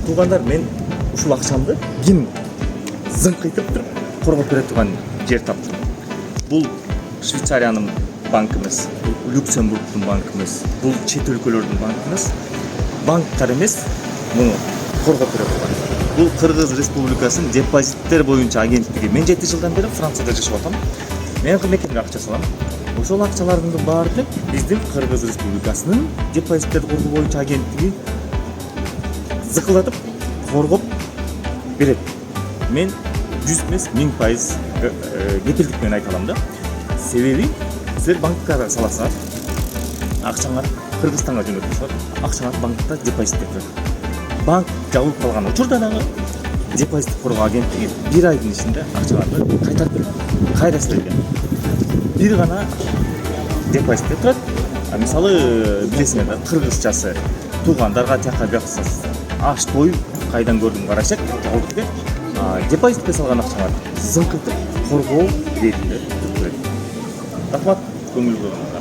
туугандар мен ушул акчамды ким зыңкыйтып туруп коргоп бере турган жер таптым. Бул Швейцариянын банкы эмес, бул Люксембургдун банкы эмес, бул чет өлкөлөрдүн банкы эмес, банктар эмес, муну коргоп бере турган. Бул Кыргыз Республикасынын депозиттер боюнча агенттиги. Мен 7 жылдан бери Францияда жашап атам. Мен мекемеге акча салам. Ошол акчалардын баарын биздин Кыргыз Республикасынын депозиттерди коргоо боюнча агенттиги зыкылдатып коргоп берет. Мен 100 эмес 1000% кепилдик менен айта алам да. Себеби силер банкка саласыңар, акчаңар Кыргызстанга жөнөтүлөт, акчаңар банкта депозитте турат. Банк жабылып калган учурда дагы депозит коргоо агенттиги 1 айдын ичинде акчаларды кайтарып берет. Кайра силерге бир гана депозитте турат. Мисалы билесиңер да, кыргызчасы туугандарга тияка бияқсыз аш той кайдан көрдүм карашек алып депозитке салган акчаңарды зыңкытып коргоо дейт. Рахмат, көңүл бурган.